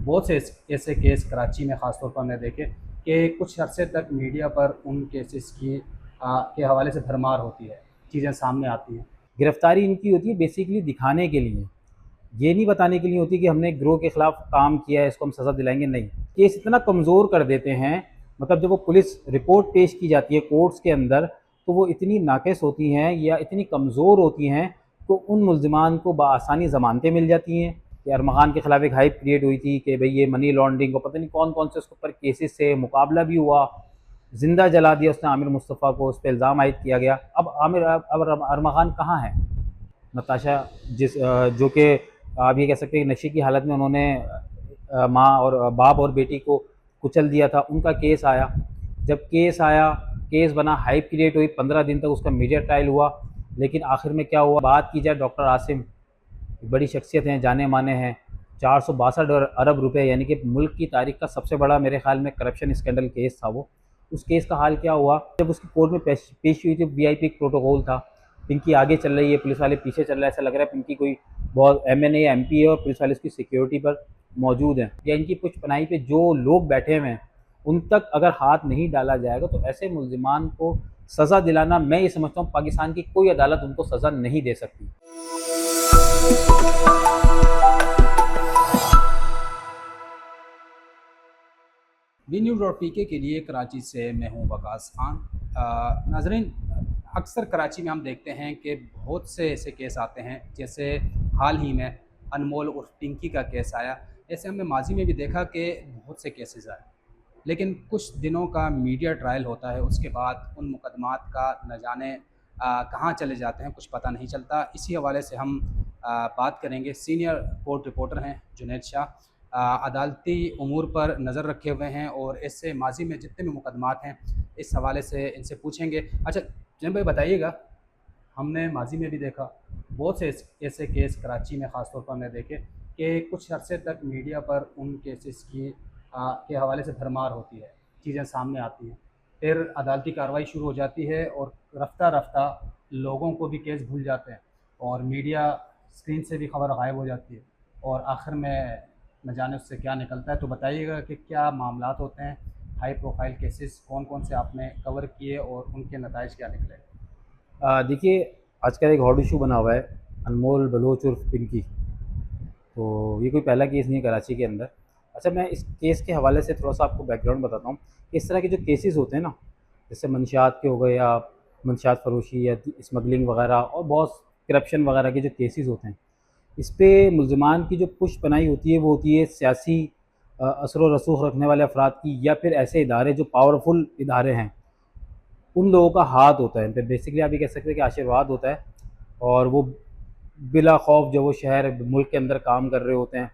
बहुत से ऐसे केस कराची में ख़ास तौर पर हमने देखे कि कुछ अरसे तक मीडिया पर उन केसेस के हवाले से भरमार होती है, चीज़ें सामने आती हैं। गिरफ्तारी इनकी होती है बेसिकली दिखाने के लिए, ये नहीं बताने के लिए होती कि हमने गिरोह के खिलाफ काम किया है, इसको हम सज़ा दिलाएंगे, नहीं। केस इतना कमज़ोर कर देते हैं, मतलब जब वो पुलिस रिपोर्ट पेश की जाती है कोर्ट्स के अंदर, तो वो इतनी नाक़िस होती हैं या इतनी कमज़ोर होती हैं तो उन मुल्ज़िमान को बआसानी ज़मानतें मिल जाती हैं। कि अरमग़ान के ख़िलाफ़ एक हाइप क्रिएट हुई थी कि भाई ये मनी लॉन्ड्रिंग, को पता नहीं कौन कौन से उसके ऊपर केसेस से मुकाबला भी हुआ, ज़िंदा जला दिया उसने आमिर मुस्तफ़ा को, उस पर इल्ज़ाम आयद किया गया। अब अरमग़ान कहाँ है? नताशा जो कि आप ये कह सकते हैं कि नशे की हालत में उन्होंने माँ और बाप और बेटी को कुचल दिया था, उनका केस आया। जब केस आया, केस बना, हाइप क्रिएट हुई, 15 दिन तक उसका मीडिया ट्रायल हुआ, लेकिन आखिर में क्या हुआ? बात की जाए डॉक्टर आसिम, बड़ी शख्सियत हैं, जाने माने हैं, 462 अरब रुपए, यानी कि मुल्क की तारीख का सबसे बड़ा मेरे ख्याल में करप्शन स्कैंडल केस था वो। उस केस का हाल क्या हुआ? जब उसकी कोर्ट में पेश हुई थी, वीआईपी प्रोटोकॉल था, पिंकी आगे चल रही है, पुलिस वाले पीछे चल रहा है, ऐसा लग रहा है पिंकी कोई बहुत एमएनए या एमपी है और पुलिस वाले उसकी सिक्योरिटी पर मौजूद हैं, या इनकी कुछ पनाही पे जो लोग बैठे हुए हैं उन तक अगर हाथ नहीं डाला जाएगा तो ऐसे मुल्जिमान को सज़ा दिलाना, मैं ये समझता हूँ पाकिस्तान की कोई अदालत उनको सज़ा नहीं दे सकती। वी न्यूज़ डॉट पी के लिए कराची से मैं हूँ वकास खान। नाजरीन, अक्सर कराची में हम देखते हैं कि बहुत से ऐसे केस आते हैं, जैसे हाल ही में अनमोल उर्फ पिंकी का केस आया। ऐसे हमने माजी में भी देखा कि बहुत से केसेस आए, लेकिन कुछ दिनों का मीडिया ट्रायल होता है, उसके बाद उन मुकदमात का न जाने कहाँ चले जाते हैं, कुछ पता नहीं चलता। इसी हवाले से हम बात करेंगे। सीनियर कोर्ट रिपोर्टर हैं जुनैद शाह, अदालती उमूर पर नज़र रखे हुए हैं और इससे माजी में जितने भी मुकदमात हैं इस हवाले से इनसे पूछेंगे। अच्छा जुनैद भाई, बताइएगा, हमने माजी में भी देखा बहुत से ऐसे केस कराची में ख़ास तौर पर हमने देखे कि कुछ अरसे तक मीडिया पर उन केसेस के हवाले से भरमार होती है, चीज़ें सामने आती हैं, फिर अदालती कार्रवाई शुरू हो जाती है और रफ्ता रफ्ता लोगों को भी केस भूल जाते हैं और मीडिया स्क्रीन से भी खबर गायब हो जाती है और आखिर में न जाने उससे क्या निकलता है। तो बताइएगा कि क्या मामलात होते हैं, हाई प्रोफाइल केसेस कौन कौन से आपने कवर किए और उनके नताइज क्या निकले? देखिए, आजकल एक हॉट इशू बना हुआ है, अनमोल बलोच उर्फ पिंकी। तो ये कोई पहला केस नहीं है कराची के अंदर। अच्छा, मैं इस केस के हवाले से थोड़ा सा आपको बैकग्राउंड बताता हूँ। इस तरह के जो केसेस होते हैं ना, जैसे मंशियात के हो गए या मंशियात फरोशी या स्मगलिंग वगैरह और बहुत करप्शन वगैरह के जो केसेस होते हैं, इस पे मुल्ज़िमान की जो पुश बनाई होती है वो होती है सियासी असर व रसूख रखने वाले अफराद की, या फिर ऐसे इदारे जो पावरफुल इदारे हैं उन लोगों का हाथ होता है इन पे। बेसिकली आप ये कह सकते हैं कि आशीर्वाद होता है, और वो बिला खौफ जो वो शहर मुल्क के अंदर काम कर रहे होते हैं।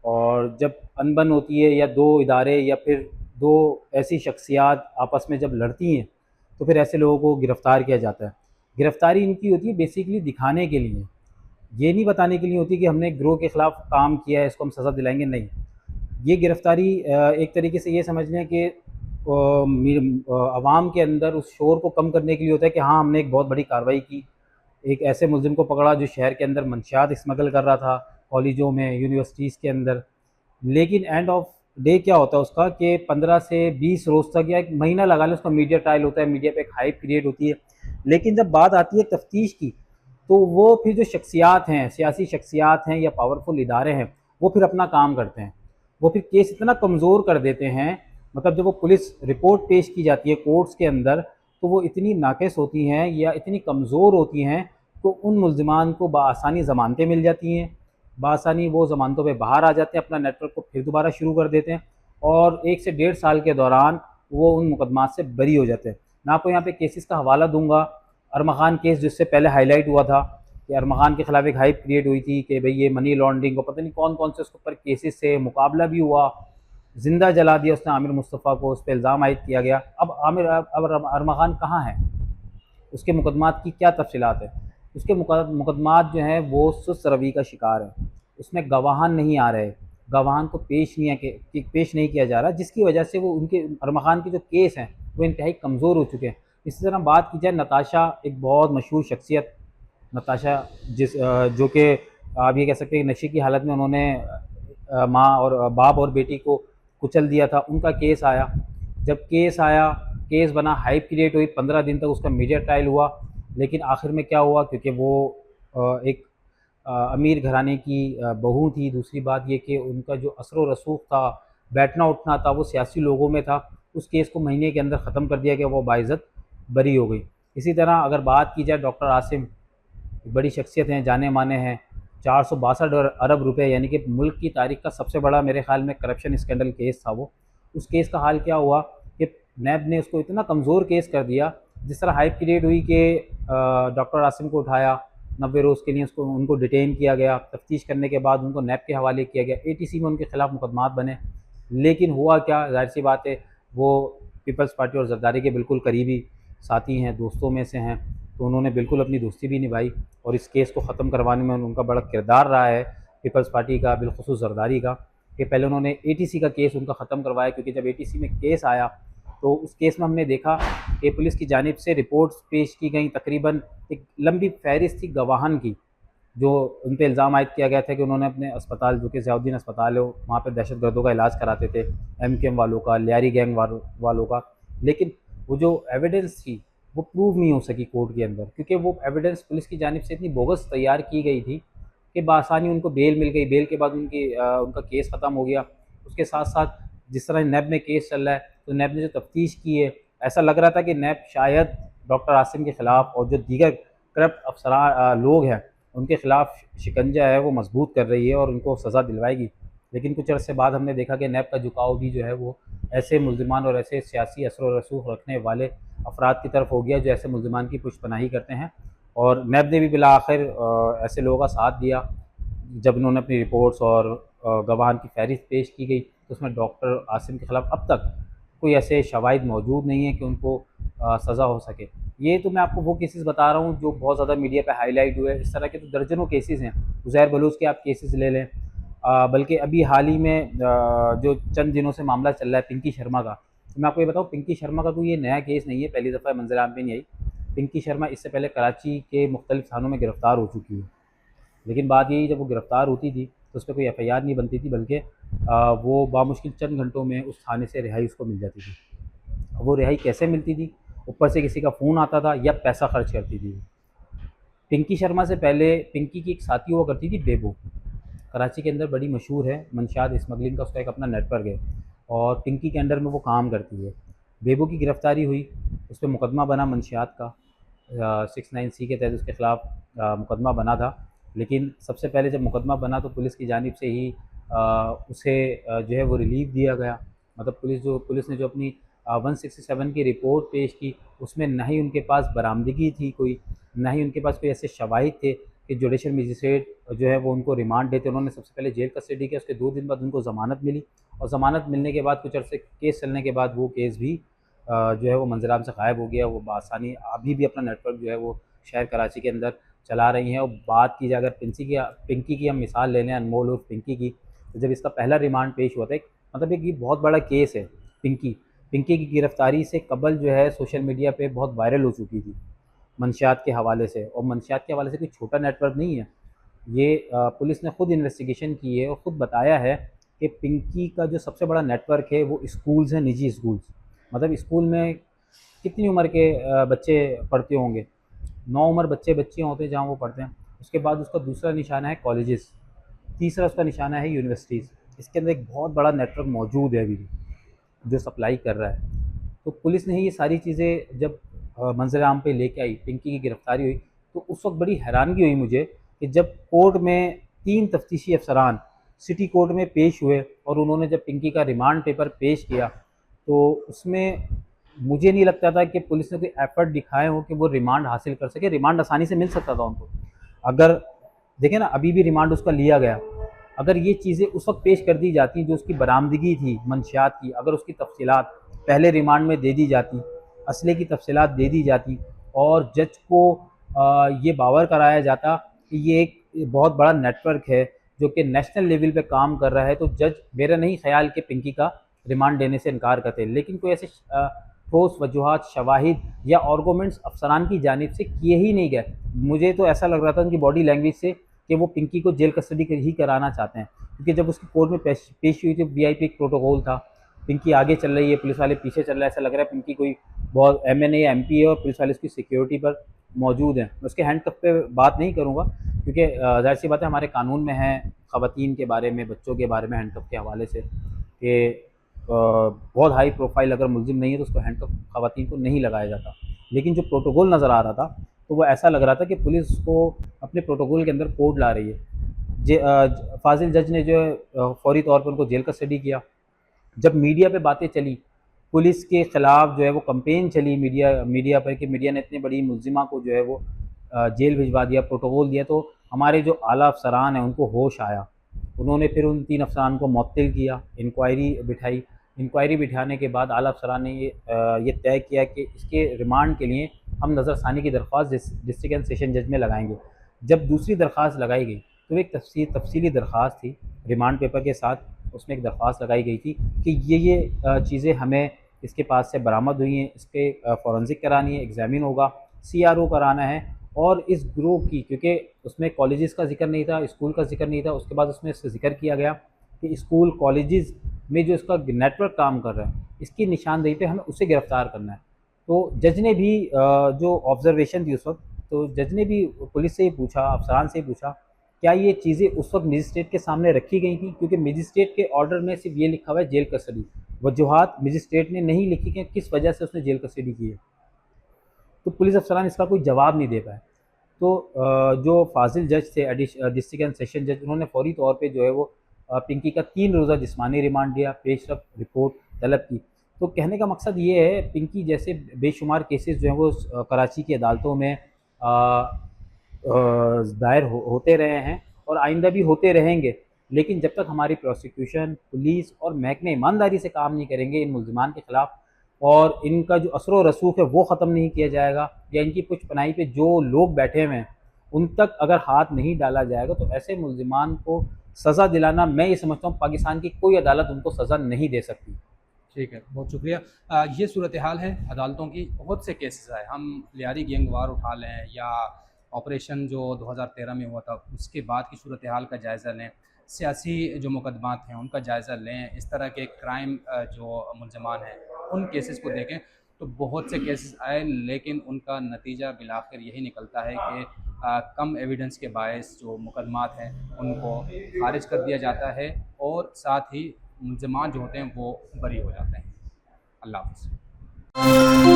और जब अनबन होती है या दो इदारे या फिर दो ऐसी शख्सियात आपस में जब लड़ती हैं, तो फिर ऐसे लोगों को गिरफ़्तार किया जाता है। गिरफ़्तारी इनकी होती है बेसिकली दिखाने के लिए, ये नहीं बताने के लिए होती कि हमने गिरोह के ख़िलाफ़ काम किया है, इसको हम सज़ा दिलाएंगे, नहीं। ये गिरफ़्तारी एक तरीके से ये समझ लें कि आवाम के अंदर उस शोर को कम करने के लिए होता है कि हाँ, हमने एक बहुत बड़ी कार्रवाई की, एक ऐसे मुलज़िम को पकड़ा जो शहर के अंदर मंशियात स्मगल कर रहा था, कॉलेजों में, यूनिवर्सिटीज़ के अंदर। लेकिन एंड ऑफ डे क्या होता है उसका कि 15 से 20 रोज़ तक या 1 महीना लगा लें, उसका मीडिया ट्रायल होता है, मीडिया पे एक हाइप क्रिएट होती है। लेकिन जब बात आती है तफ्तीश की, तो वो फिर जो शख्सियात हैं, सियासी शख्सियात हैं या पावरफुल इदारे हैं, वो फिर अपना काम करते हैं। वो फिर केस इतना कमज़ोर कर देते हैं, मतलब जब वो पुलिस रिपोर्ट पेश की जाती है कोर्ट्स के अंदर, तो वो इतनी नाक़िस होती हैं या इतनी कमज़ोर होती हैं, तो उन मुल्ज़िमान को बआसानी ज़मानतें मिल जाती हैं। बआसानी वो ज़मानतों पे बाहर आ जाते हैं, अपना नेटवर्क को फिर दोबारा शुरू कर देते हैं और 1 से डेढ़ साल के दौरान वो उन मुकदमात से बरी हो जाते हैं। मैं आपको यहाँ पे केसेस का हवाला दूँगा। अरमग़ान केस जिससे पहले हाईलाइट हुआ था कि अरमग़ान के ख़िलाफ़ एक हाइप क्रिएट हुई थी कि भई ये मनी लॉन्ड्रिंग, को पता नहीं कौन कौन से उसके ऊपर केसेस से मुकाबला भी हुआ, ज़िंदा जला दिया उसने आमिर मुस्तफ़ा को, उस पर इल्ज़ाम आयद किया गया। अब अरमग़ान कहाँ है? उसके मुकदमात की क्या तफ़सीलात है? उसके मुकदमात जो हैं वो सुस्त रवि का शिकार हैं। उसमें गवाहान नहीं आ रहे, गवाहान को पेश नहीं किया जा रहा, जिसकी वजह से वो उनके अरमग़ान के जो केस हैं वो इंतहाई कमज़ोर हो चुके हैं। इसी तरह बात की जाए नताशा, एक बहुत मशहूर शख्सियत नताशा, जो कि आप ये कह सकते हैं कि नशे की हालत में उन्होंने माँ और बाप और बेटी को कुचल दिया था, उनका केस आया। जब केस आया, केस बना, हाइप क्रिएट हुई, 15 दिन तक उसका मीडिया ट्रायल हुआ। लेकिन आखिर में क्या हुआ, क्योंकि वो एक अमीर घराने की बहू थी, दूसरी बात ये कि उनका जो असर व रसूख था, बैठना उठना था, वो सियासी लोगों में था। उस केस को महीने के अंदर ख़त्म कर दिया गया, वो बाइज़्ज़त बरी हो गई। इसी तरह अगर बात की जाए डॉक्टर आसिम, बड़ी शख्सियत हैं, जाने माने हैं। 462 अरब रुपए, यानी कि मुल्क की तारीख का सबसे बड़ा मेरे ख्याल में करप्शन स्कैंडल केस था वो। उस केस का हाल क्या हुआ कि नैब ने उसको इतना कमज़ोर केस कर दिया, जिस तरह हाइप क्रिएट हुई कि डॉक्टर आसिम को उठाया, 90 रोज़ के लिए उनको डिटेन किया गया, तफ्तीश करने के बाद उनको नैब के हवाले किया गया, एटीसी में उनके खिलाफ मुकदमात बने। लेकिन हुआ क्या, ज़ाहिर सी बात है, वो पीपल्स पार्टी और जरदारी के बिल्कुल करीबी साथी हैं, दोस्तों में से हैं, तो उन्होंने बिल्कुल अपनी दोस्ती भी निभाई और इस केस को ख़त्म करवाने में उनका बड़ा किरदार रहा है पीपल्स पार्टी का, बिलखुसूस जरदारी का, कि पहले उन्होंने एटीसी का केस उनका ख़त्म करवाया। क्योंकि जब एटीसी में केस आया तो उस केस में हमने देखा कि पुलिस की जानिब से रिपोर्ट्स पेश की गई, तकरीबन एक लंबी फहरिस्त थी गवाहान की, जो उन पे इल्ज़ाम आयद किया गया था कि उन्होंने अपने अस्पताल, जो कि ज़ियाउद्दीन अस्पताल है, वहाँ पे दहशतगर्दों का इलाज कराते थे, एमकेएम वालों का, लियारी गैंग वालों का। लेकिन वो जो एविडेंस थी वो प्रूव नहीं हो सकी कोर्ट के अंदर, क्योंकि वो एविडेंस पुलिस की जानिब से इतनी बोगस तैयार की गई थी कि बासानी उनको बेल मिल गई। बेल के बाद उनका केस ख़त्म हो गया। उसके साथ साथ जिस तरह नैब में केस चल रहा है, तो नैब ने जो तफ्तीश की है, ऐसा लग रहा था कि नैब शायद डॉक्टर आसिम के ख़िलाफ़ और जो दीगर करप्ट अफसरान लोग हैं उनके ख़िलाफ़ शिकंजा है वो मजबूत कर रही है और उनको सज़ा दिलवाएगी। लेकिन कुछ अर्से बाद हमने देखा कि नैब का झुकाव भी जो है वो ऐसे मुल्ज़िमान और ऐसे सियासी असर व रसूख रखने वाले अफराद की तरफ हो गया जो ऐसे मुल्ज़िमान की पुष्पनाही करते हैं। और नैब ने भी बिला आखिर ऐसे लोगों का साथ दिया। जब उन्होंने अपनी रिपोर्ट्स और गवाहान की फहरिस्त पेश की गई, तो उसमें डॉक्टर आसिम के ख़िलाफ़ अब तक कोई ऐसे शवाहिद मौजूद नहीं है कि उनको सज़ा हो सके। ये तो मैं आपको वो केसेस बता रहा हूँ जो बहुत ज़्यादा मीडिया पे हाईलाइट हुए। इस तरह के तो दर्जनों केसेस हैं। उज़ैर बलूच के आप केसेस ले लें, बल्कि अभी हाल ही में जो चंद दिनों से मामला चल रहा है पिंकी शर्मा का, तो मैं आपको ये बताऊँ, पिंकी शर्मा का कोई ये नया केस नहीं है, पहली दफ़ा मंज़र आम पे नहीं आई। पिंकी शर्मा इससे पहले कराची के मुख्तलिफ थानों में गिरफ़्तार हो चुकी है। लेकिन बात यही, जब वो गिरफ़्तार होती थी तो उस पर कोई एफआईआर नहीं बनती थी, बल्कि वो बामुश्किल चंद घंटों में उस थाने से रिहाई उसको मिल जाती थी। वो रिहाई कैसे मिलती थी, ऊपर से किसी का फ़ोन आता था या पैसा खर्च करती थी। पिंकी शर्मा से पहले पिंकी की एक साथी हुआ करती थी बेबो, कराची के अंदर बड़ी मशहूर है, मंशियात स्मगलिंग का उसका एक अपना नेटवर्क है और पिंकी के अंडर में वो काम करती है। बेबो की गिरफ़्तारी हुई, उस पर मुकदमा बना मंशियात का, 69C के तहत उसके ख़िलाफ़ मुकदमा बना था। लेकिन सबसे पहले जब मुकदमा बना तो पुलिस की जानिब से ही उसे जो है वो रिलीफ दिया गया। मतलब पुलिस ने जो अपनी 167 की रिपोर्ट पेश की, उसमें ना ही उनके पास बरामदगी थी कोई, ना ही उनके पास कोई ऐसे शवाहिद थे कि जुडिशल मजिस्ट्रेट जो है वो उनको रिमांड देते। उन्होंने सबसे पहले जेल कस्टडी किया, उसके 2 दिन बाद उनको ज़मानत मिली और ज़मानत मिलने के बाद कुछ अर्से केस चलने के बाद वो केस भी जो है वो मंजराम से गायब हो गया। वो बआसानी अभी भी अपना नेटवर्क जो है वो शहर कराची के अंदर चला रही हैं। और बात की जाए अगर पिंकी की हम मिसाल ले लें, अनमोल उर्फ पिंकी की, तो जब इसका पहला रिमांड पेश हुआ था, मतलब एक ये बहुत बड़ा केस है। पिंकी की गिरफ़्तारी से कबल जो है सोशल मीडिया पे बहुत वायरल हो चुकी थी मंशियात के हवाले से, और मंशियात के हवाले से कोई छोटा नेटवर्क नहीं है ये। पुलिस ने खुद इन्वेस्टिगेशन की है और ख़ुद बताया है कि पिंकी का जो सबसे बड़ा नेटवर्क है वो स्कूल्स हैं, निजी स्कूल्स। मतलब स्कूल में कितनी उम्र के बच्चे पढ़ते होंगे, 9 उम्र बच्चे होते हैं जहाँ वो पढ़ते हैं। उसके बाद उसका दूसरा निशाना है कॉलेजेस, तीसरा उसका निशाना है यूनिवर्सिटीज़। इसके अंदर एक बहुत बड़ा नेटवर्क मौजूद है अभी भी जो सप्लाई कर रहा है। तो पुलिस ने ही ये सारी चीज़ें जब मंजर आम पे लेके आई, पिंकी की गिरफ़्तारी हुई, तो उस वक्त बड़ी हैरानगी हुई मुझे कि जब कोर्ट में 3 तफ्तीशी अफसरान सिटी कोर्ट में पेश हुए और उन्होंने जब पिंकी का रिमांड पेपर पेश किया, तो उसमें मुझे नहीं लगता था कि पुलिस ने कोई एफर्ट दिखाए हो कि वो रिमांड हासिल कर सके। रिमांड आसानी से मिल सकता था उनको। अगर देखें ना, अभी भी रिमांड उसका लिया गया, अगर ये चीज़ें उस वक्त पेश कर दी जाती जो उसकी बरामदगी थी मंशियात की, अगर उसकी तफसीलात पहले रिमांड में दे दी जाती, असले की तफसीलात दे दी जाती और जज को ये बावर कराया जाता कि ये एक बहुत बड़ा नेटवर्क है जो कि नेशनल लेवल पे काम कर रहा है, तो जज मेरा नहीं ख्याल कि पिंकी का रिमांड देने से इनकार करते। लेकिन कोई ऐसे ठोस वजूहात, शवाहिद या आर्गूमेंट्स अफसरान की जानिब से किए ही नहीं गए। मुझे तो ऐसा लग रहा था उनकी बॉडी लैंग्वेज से कि वो पिंकी को जेल कस्टडी ही कराना चाहते हैं, क्योंकि जब उसकी कोर्ट में पेश हुई थी वीआईपी एक प्रोटोकॉल था, पिंकी आगे चल रही है, पुलिस वाले पीछे चल रहा है, ऐसा लग रहा है पिंकी कोई बहुत एमएनए या एमपी है और पुलिस वाले उसकी सिक्योरिटी पर मौजूद हैं। मैं उसके हैंडकफ पे बात नहीं करूँगा, क्योंकि ज़ाहिर सी बात है हमारे कानून में है ख़वातीन के बारे में, बच्चों के बारे में हैंडकफ के हवाले से कि बहुत हाई प्रोफाइल अगर मुलजिम नहीं है तो उसको हैंडकफ ख़वातीन को नहीं लगाया जाता। लेकिन जो प्रोटोकॉल नज़र आ रहा था तो वो ऐसा लग रहा था कि पुलिस को अपने प्रोटोकॉल के अंदर कोड ला रही है। फाजिल जज ने जो है फौरी तौर पर उनको जेल कस्टडी किया। जब मीडिया पे बातें चली, पुलिस के ख़िलाफ़ जो है वो कंपेन चली मीडिया पर कि मीडिया ने इतनी बड़ी मुलजिमा को जो है वो जेल भिजवा दिया, प्रोटोकॉल दिया, तो हमारे जो आला अफसरान हैं उनको होश आया। उन्होंने फिर उन 3 अफसरान को मुअत्तल किया, इंक्वायरी बिठाई। इंक्वायरी बिठाने के बाद आला अफसरान ने ये तय किया कि इसके रिमांड के लिए हम नज़रसानी की दरख्वास्त डिस्ट्रिक्ट एंड सेशन जज में लगाएंगे। जब दूसरी दरख्वास्त लगाई गई तो एक तफसीली दरख्वास्त थी रिमांड पेपर के साथ, उसमें एक दरख्वास्त लगाई गई थी कि ये चीज़ें हमें इसके पास से बरामद हुई हैं, इस पर फॉरेंसिक करानी है, एग्जामिन होगा, सीआरओ कराना है। और इस ग्रुप की, क्योंकि उसमें कॉलेजेस का जिक्र नहीं था, स्कूल का जिक्र नहीं था, उसके बाद उसमें इसका जिक्र किया गया कि स्कूल कॉलेजेस में जो इसका नेटवर्क काम कर रहा है, इसकी निशानदेही पे हमें उसे गिरफ़्तार करना है। तो जज ने भी जो ऑब्ज़र्वेशन थी उस वक्त, तो जज ने भी पुलिस से ही पूछा, अफसरान से ही पूछा, क्या ये चीज़ें उस वक्त मजिस्ट्रेट के सामने रखी गई थी? क्योंकि मजिस्ट्रेट के ऑर्डर में सिर्फ ये लिखा हुआ है जेल कस्टडी, वजूहात मजिस्ट्रेट ने नहीं लिखी कि किस वजह से उसने जेल कस्टडी की है। तो पुलिस अफसरान इसका कोई जवाब नहीं दे पाए। तो जो फाजिल जज थे डिस्ट्रिक्ट एंड सेशन जज, उन्होंने फौरी तौर पे जो है वो पिंकी का 3 रोज़ा जिस्मानी रिमांड दिया, पेशरफ रिपोर्ट तलब की। तो कहने का मकसद ये है, पिंकी जैसे बेशुमार केसेस जो हैं वो कराची की अदालतों में दायर होते रहे हैं और आइंदा भी होते रहेंगे। लेकिन जब तक हमारी प्रोसिक्यूशन, पुलिस और महकमे ईमानदारी से काम नहीं करेंगे इन मुल्ज़िमान के ख़िलाफ़ और इनका जो असर व रसूख है वो ख़त्म नहीं किया जाएगा, या इनकी पुछ पनाही पे जो लोग बैठे हुए हैं उन तक अगर हाथ नहीं डाला जाएगा, तो ऐसे मुल्ज़िमान को सज़ा दिलाना, मैं ये समझता हूँ पाकिस्तान की कोई अदालत उनको सज़ा नहीं दे सकती। ठीक है, बहुत शुक्रिया। ये सूरत हाल है अदालतों की, बहुत से केसेस आए, हम लियारी गैंग वार उठा लें या ऑपरेशन जो 2013 में हुआ था उसके बाद की सूरत हाल का जायज़ा लें, सियासी जो मुकदमात हैं उनका जायज़ा लें, इस तरह के क्राइम जो मुलज़मान हैं उन केसेस को देखें तो बहुत से केसेस आए, लेकिन उनका नतीजा बिलाखिर यही निकलता है कि कम एविडेंस के बायस जो मुकदमात हैं उनको खारिज कर दिया जाता है और साथ ही मुलज़मान जो होते हैं वो बरी हो जाते हैं। अल्लाह हाफ़िज़।